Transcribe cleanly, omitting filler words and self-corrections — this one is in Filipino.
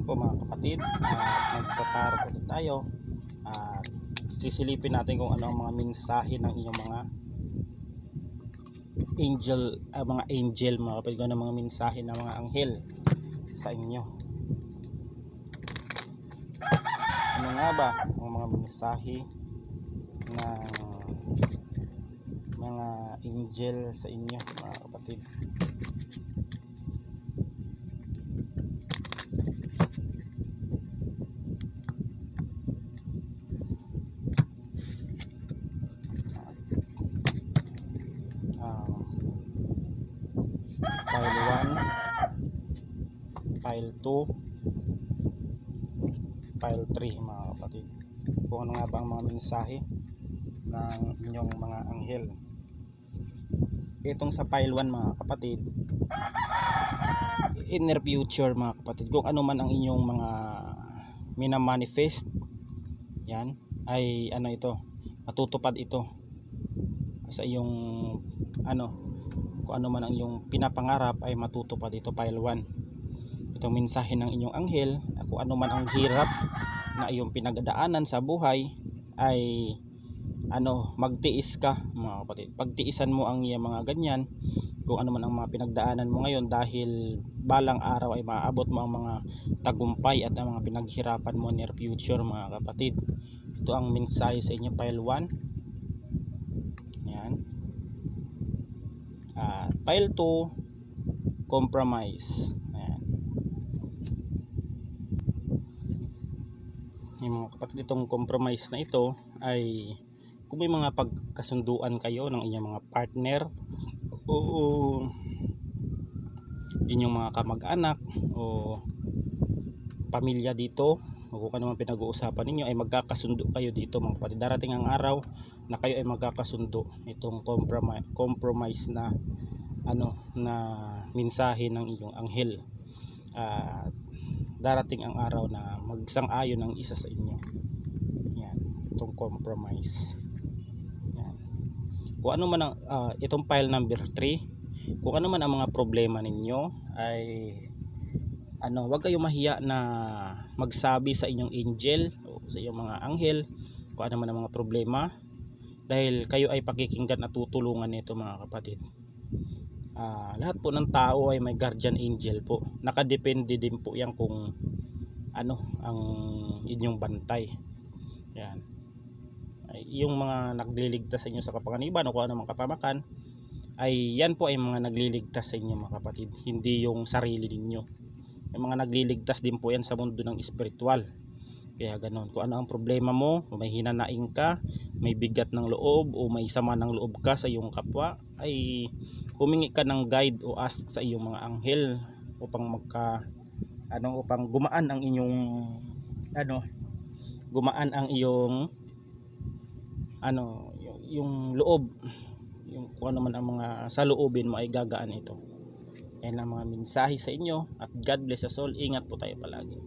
po mga kapatid, magtataro po tayo at sisilipin natin kung ano ang mga mensahe ng inyong mga angel mga kapatid, kung ano ang mga mensahe ng mga anghel sa inyo. Ano nga ba ang mga mensahe ng mga angel sa inyo mga kapatid? File 1, file 2, file 3 mga kapatid, kung ano nga ba ang mga mensahe ng inyong mga anghel. Itong sa file 1 mga kapatid, inner future mga kapatid, kung ano man ang inyong mga minamanifest, yan ay ano ito, matutupad ito sa iyong kung ano man ang iyong pinapangarap ay matutupad ito. File 1, itong mensahe ng inyong anghel, kung ano man ang hirap na iyong pinagdaanan sa buhay ay magtiis ka mga kapatid. Pagtiisan mo ang iyong mga ganyan, kung ano man ang mga pinagdaanan mo ngayon, dahil balang araw ay maaabot mo ang mga tagumpay at ang mga pinaghirapan mo near future mga kapatid. Ito ang mensahe sa inyo, file 1. Yan. File 2, compromise. Ayan. Yung mga kapatid, itong compromise na ito ay kung may mga pagkasunduan kayo ng inyong mga partner o inyong mga kamag-anak o pamilya dito, o kung ano man pinag-uusapan ninyo, ay magkakasundo kayo dito mga kapatid. Darating ang araw na kayo ay magkakasundo. Itong compromise na na mensahe ng inyong anghel. Darating ang araw na magsang-ayon ang isa sa inyo. Yan, itong compromise. Yan. Kung ano man ang itong file number 3, kung ano man ang mga problema ninyo ay wag kayong mahiya na magsabi sa inyong angel o sa inyong mga anghel kung ano man ang mga problema, dahil kayo ay pakikinggan at tutulungan nito mga kapatid. Lahat po ng tao ay may guardian angel po. Nakadepende din po yan kung ang inyong bantay. Yan. Yung mga nagliligtas sa inyo sa kapanganiban o kung ano mang kapamakan, ay yan po ay mga nagliligtas sa inyo mga kapatid, hindi yung sarili ninyo. Yung mga nagliligtas din po yan sa mundo ng espiritual. Kaya ganoon, kung ano ang problema mo, kung may hinanaing ka, may bigat ng loob o may sama ng loob ka sa iyong kapwa, ay humingi ka ng guide o ask sa iyong mga anghel upang upang gumaan ang inyong yung loob, yung kung ano man ang mga saloobin mo ay gagaan ito. Yan ang mga mensahe sa inyo, at God bless us all. Ingat po tayo palagi.